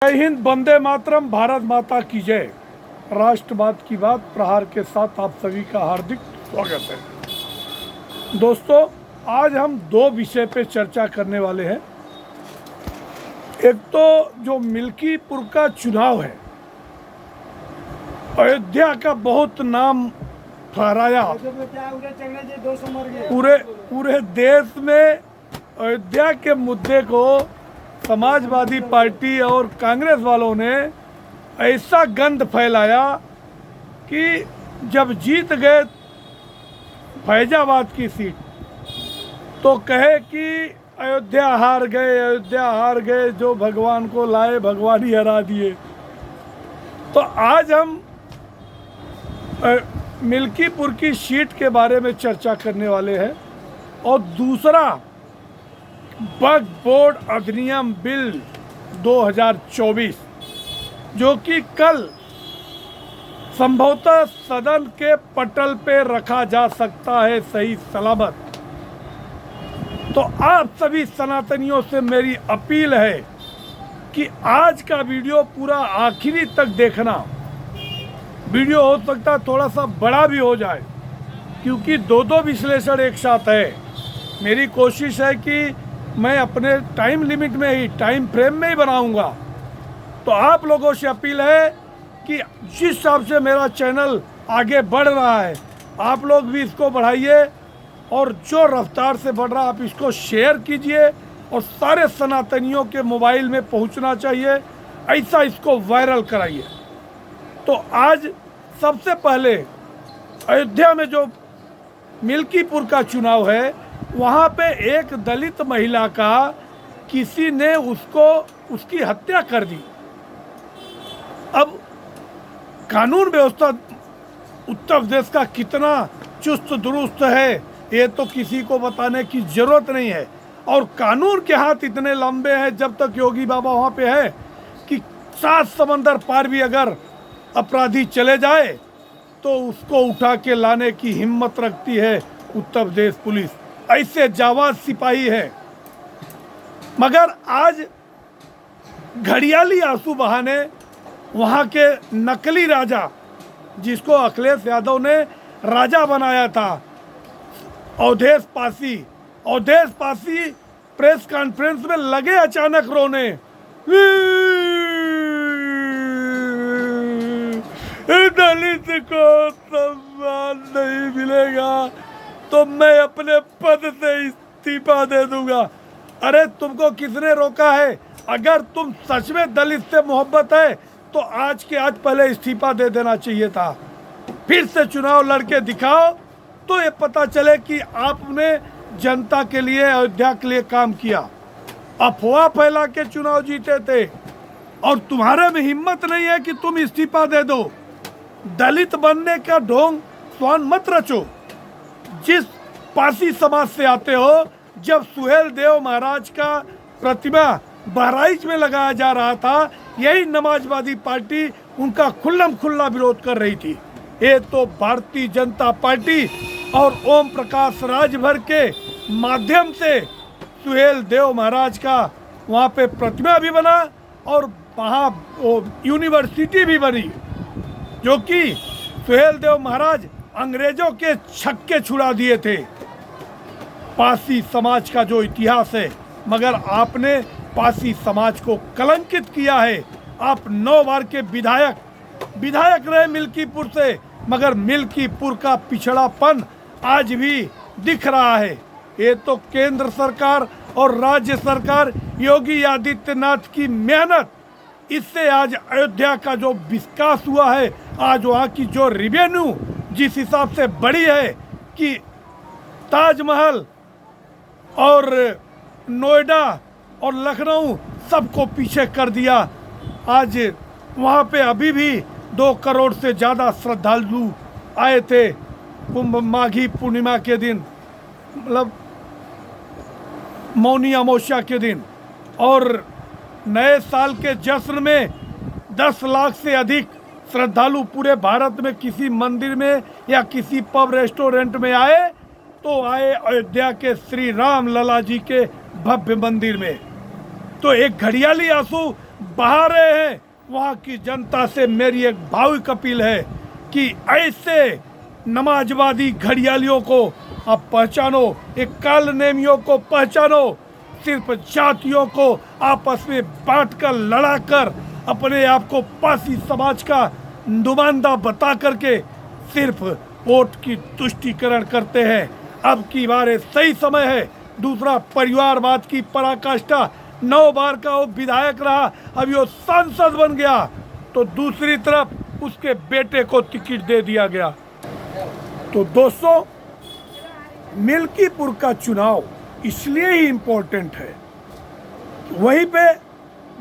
जय हिंद, वंदे मातरम, भारत माता की जय। राष्ट्रवाद की बात प्रहार के साथ आप सभी का हार्दिक स्वागत है। दोस्तों, आज हम दो विषय पे चर्चा करने वाले हैं। एक तो जो मिल्कीपुर का चुनाव है, अयोध्या का बहुत नाम फहराया। पूरे देश में अयोध्या के मुद्दे को समाजवादी पार्टी और कांग्रेस वालों ने ऐसा गंद फैलाया कि जब जीत गए फैजाबाद की सीट तो कहे कि अयोध्या हार गए, अयोध्या हार गए, जो भगवान को लाए भगवान ही हरा दिए। तो आज हम मिल्कीपुर की सीट के बारे में चर्चा करने वाले हैं। और दूसरा, वक्फ बोर्ड अधिनियम बिल 2024 जो कि कल संभवतः सदन के पटल पे रखा जा सकता है सही सलामत। तो आप सभी सनातनियों से मेरी अपील है कि आज का वीडियो पूरा आखिरी तक देखना। वीडियो हो सकता है थोड़ा सा बड़ा भी हो जाए, क्योंकि दो विश्लेषण एक साथ है। मेरी कोशिश है कि मैं अपने टाइम लिमिट में ही, टाइम फ्रेम में ही बनाऊंगा। तो आप लोगों से अपील है कि जिस हिसाब से मेरा चैनल आगे बढ़ रहा है, आप लोग भी इसको बढ़ाइए, और जो रफ्तार से बढ़ रहा है आप इसको शेयर कीजिए और सारे सनातनियों के मोबाइल में पहुंचना चाहिए। ऐसा इसको वायरल कराइए। तो आज सबसे पहले अयोध्या में जो मिल्कीपुर का चुनाव है, वहाँ पे एक दलित महिला का किसी ने उसकी हत्या कर दी। अब कानून व्यवस्था उत्तर प्रदेश का कितना चुस्त दुरुस्त है ये तो किसी को बताने की जरूरत नहीं है। और कानून के हाथ इतने लंबे हैं, जब तक योगी बाबा वहाँ पे है, कि 7 समंदर पार भी अगर अपराधी चले जाए तो उसको उठा के लाने की हिम्मत रखती है उत्तर प्रदेश पुलिस। ऐसे जाबाज सिपाही है। मगर आज घड़ियाली आंसू बहाने वहाँ के नकली राजा, जिसको अखिलेश यादव ने राजा बनाया था, अवधेश पासी प्रेस कॉन्फ्रेंस में लगे अचानक रोने। दलित को सम्मान नहीं मिलेगा तो मैं अपने पद से इस्तीफा दे दूंगा। अरे तुमको किसने रोका है? अगर तुम सच में दलित से मोहब्बत है तो आज के आज पहले इस्तीफा दे देना चाहिए था। फिर से चुनाव लड़के दिखाओ तो ये पता चले कि आपने जनता के लिए, अयोध्या के लिए काम किया। अफवाह फैला के चुनाव जीते थे और तुम्हारे में हिम्मत नहीं है कि तुम इस्तीफा दे दो। दलित बनने का ढोंग स्वान मत रचो। जिस पासी समाज से आते हो, जब सुहेल देव महाराज का प्रतिमा बहराइच में लगाया जा रहा था, यही समाजवादी पार्टी उनका खुल्लम खुल्ला विरोध कर रही थी। ये तो भारतीय जनता पार्टी और ओम प्रकाश राजभर के माध्यम से सुहेल देव महाराज का वहाँ पे प्रतिमा भी बना और वहाँ यूनिवर्सिटी भी बनी, जो कि सुहेल देव महाराज अंग्रेजों के छक्के छुड़ा दिए थे। पासी समाज का जो इतिहास है, मगर आपने पासी समाज को कलंकित किया है। आप 9 बार के विधायक रहे मिल्कीपुर से, मगर मिल्कीपुर का पिछड़ापन आज भी दिख रहा है। ये तो केंद्र सरकार और राज्य सरकार योगी आदित्यनाथ की मेहनत, इससे आज अयोध्या का जो विकास हुआ है, आज वहाँ की जो रेवेन्यू जिस हिसाब से बढ़ी है कि ताजमहल और नोएडा और लखनऊ सबको पीछे कर दिया। आज वहाँ पे अभी भी 2 करोड़ से ज़्यादा श्रद्धालु आए थे कुंभ माघी पूर्णिमा के दिन, मतलब मौनी अमावस्या के दिन। और नए साल के जश्न में 10 लाख से अधिक श्रद्धालु पूरे भारत में किसी मंदिर में या किसी पब रेस्टोरेंट में आए तो आए अयोध्या के श्री राम लला जी के भव्य मंदिर में। तो एक घड़ियाली आंसू बहा रहे हैं। वहाँ की जनता से मेरी एक भावुक अपील है कि ऐसे नमाजवादी घड़ियालियों को आप पहचानो, एक काल नेमियों को पहचानो। सिर्फ जातियों को आपस में बांटकर लड़ाकर अपने आप को पासी समाज का नुमाइंदा बता करके सिर्फ वोट की तुष्टीकरण करते हैं। अब की बार सही समय है। दूसरा, परिवारवाद की पराकाष्ठा, 9 बार का वो विधायक रहा, अभी वो सांसद बन गया, तो दूसरी तरफ उसके बेटे को टिकट दे दिया गया। तो दोस्तों, मिल्कीपुर का चुनाव इसलिए ही इम्पोर्टेंट है। वहीं पे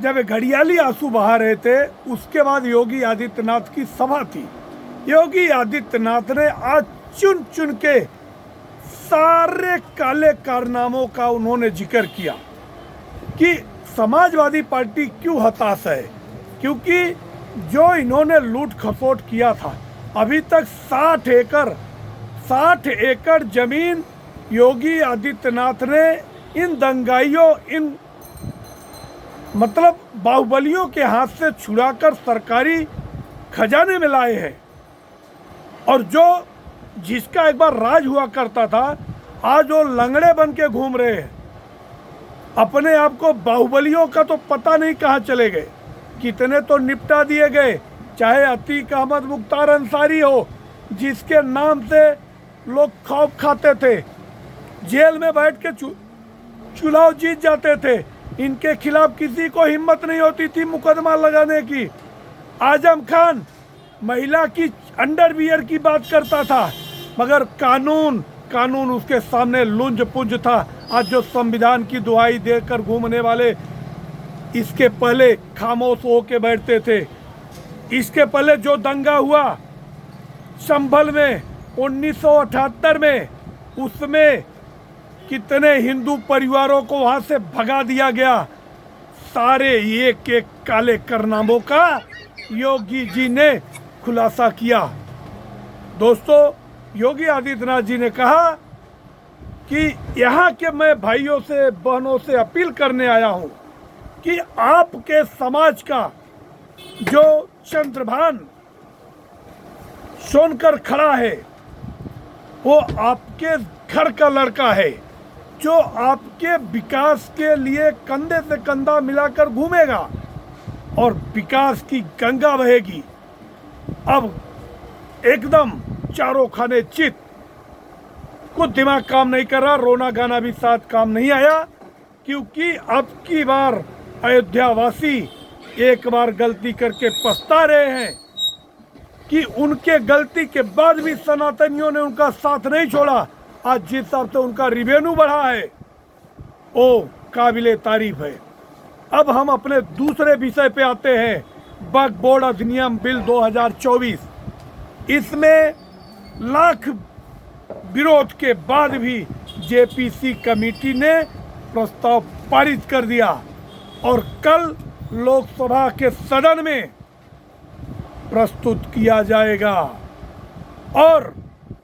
जब घड़ियाली आंसू बहा रहे थे, उसके बाद योगी आदित्यनाथ की सभा थी। योगी आदित्यनाथ ने आज चुन चुन के सारे काले कारनामों का उन्होंने जिक्र किया कि समाजवादी पार्टी क्यों हताश है। क्योंकि जो इन्होंने लूट खसोट किया था, अभी तक 60 एकड़ जमीन योगी आदित्यनाथ ने इन दंगाइयों, इन मतलब बाहुबलियों के हाथ से छुड़ाकर सरकारी खजाने में लाए हैं। और जो जिसका एक बार राज हुआ करता था, आज वो लंगड़े बन के घूम रहे हैं। अपने आप को बाहुबलियों का तो पता नहीं कहाँ चले गए, कितने तो निपटा दिए गए। चाहे अतीक अहमद मुख्तार अंसारी हो, जिसके नाम से लोग खौफ खाते थे, जेल में बैठ के चुनाव जीत जाते थे। इनके खिलाफ किसी को हिम्मत नहीं होती थी मुकदमा लगाने की। आजम खान महिला की अंडरवियर की बात करता था, मगर कानून उसके सामने लुंज पुंज था। आज जो संविधान की दुहाई देकर घूमने वाले इसके पहले खामोश होके बैठते थे। इसके पहले जो दंगा हुआ संभल में 1978 में, उसमें कितने हिंदू परिवारों को वहां से भगा दिया गया। सारे एक एक काले कारनामों का योगी जी ने खुलासा किया। दोस्तों, योगी आदित्यनाथ जी ने कहा कि यहाँ के मैं भाइयों से बहनों से अपील करने आया हूँ कि आपके समाज का जो चंद्रभान सोनकर खड़ा है, वो आपके घर का लड़का है, जो आपके विकास के लिए कंधे से कंधा मिलाकर घूमेगा और विकास की गंगा बहेगी। अब एकदम चारों खाने चित, कुछ दिमाग काम नहीं कर रहा, रोना गाना भी साथ काम नहीं आया। क्योंकि अब की बार अयोध्या वासी एक बार गलती करके पछता रहे हैं कि उनके गलती के बाद भी सनातनियों ने उनका साथ नहीं छोड़ा। आज जिस हिसाब से उनका रिवेन्यू बढ़ा है, वो काबिले तारीफ है। अब हम अपने दूसरे विषय पे आते हैं, वक्फ बोर्ड अधिनियम बिल 2024। इसमें लाख विरोध के बाद भी जेपीसी कमेटी ने प्रस्ताव पारित कर दिया और कल लोकसभा के सदन में प्रस्तुत किया जाएगा। और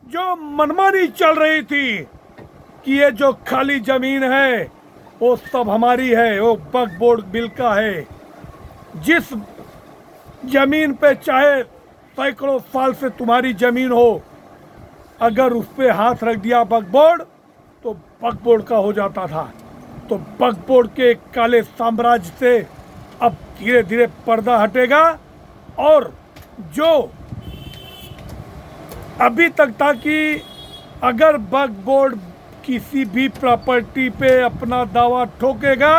जो मनमानी चल रही थी कि ये जो खाली जमीन है वो सब हमारी है, वो वक्फ बोर्ड बिल का है। जिस जमीन पे चाहे सैकड़ों साल से तुम्हारी जमीन हो, अगर उस पे हाथ रख दिया वक्फ बोर्ड, तो वक्फ बोर्ड का हो जाता था। तो वक्फ बोर्ड के काले साम्राज्य से अब धीरे धीरे पर्दा हटेगा। और जो अभी तक था कि अगर वक्फ बोर्ड किसी भी प्रॉपर्टी पे अपना दावा ठोकेगा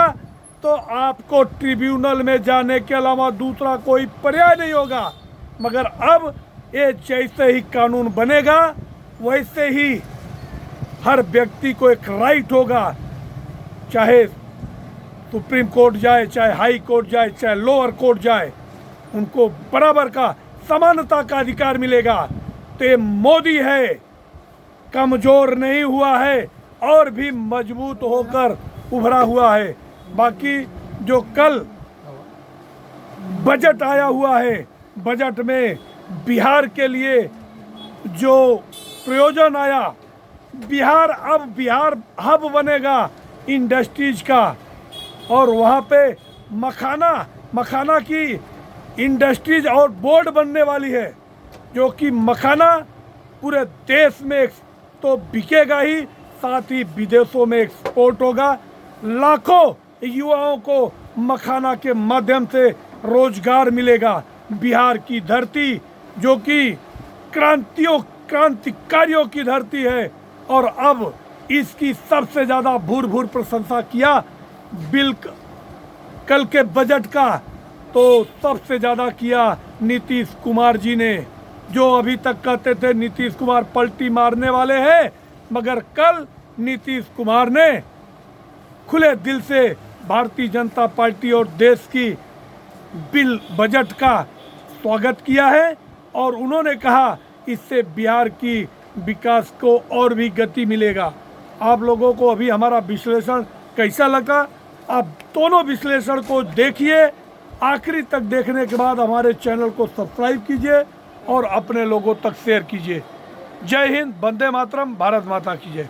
तो आपको ट्रिब्यूनल में जाने के अलावा दूसरा कोई पर्याय नहीं होगा। मगर अब ये जैसे ही कानून बनेगा, वैसे ही हर व्यक्ति को एक राइट होगा, चाहे सुप्रीम कोर्ट जाए, चाहे हाई कोर्ट जाए, चाहे लोअर कोर्ट जाए, उनको बराबर का समानता का अधिकार मिलेगा। तो ये मोदी है, कमजोर नहीं हुआ है और भी मजबूत होकर उभरा हुआ है। बाकी जो कल बजट आया हुआ है, बजट में बिहार के लिए जो प्रयोजन आया, बिहार हब बनेगा इंडस्ट्रीज का, और वहाँ पे मखाना मखाना की इंडस्ट्रीज और बोर्ड बनने वाली है, जो कि मखाना पूरे देश में तो बिकेगा ही, साथ ही विदेशों में एक्सपोर्ट होगा। लाखों युवाओं को मखाना के माध्यम से रोजगार मिलेगा। बिहार की धरती जो कि क्रांतिकारियों की धरती है, और अब इसकी सबसे ज़्यादा भूर भूर प्रशंसा किया कल के बजट का, तो सबसे ज़्यादा किया नीतीश कुमार जी ने, जो अभी तक कहते थे नीतीश कुमार पलटी मारने वाले हैं, मगर कल नीतीश कुमार ने खुले दिल से भारतीय जनता पार्टी और देश की बजट का स्वागत किया है, और उन्होंने कहा इससे बिहार की विकास को और भी गति मिलेगा। आप लोगों को अभी हमारा विश्लेषण कैसा लगा? आप दोनों विश्लेषण को देखिए, आखिरी तक देखने के बाद हमारे चैनल को सब्सक्राइब कीजिए और अपने लोगों तक शेयर कीजिए। जय हिंद, वंदे मातरम, भारत माता की जय।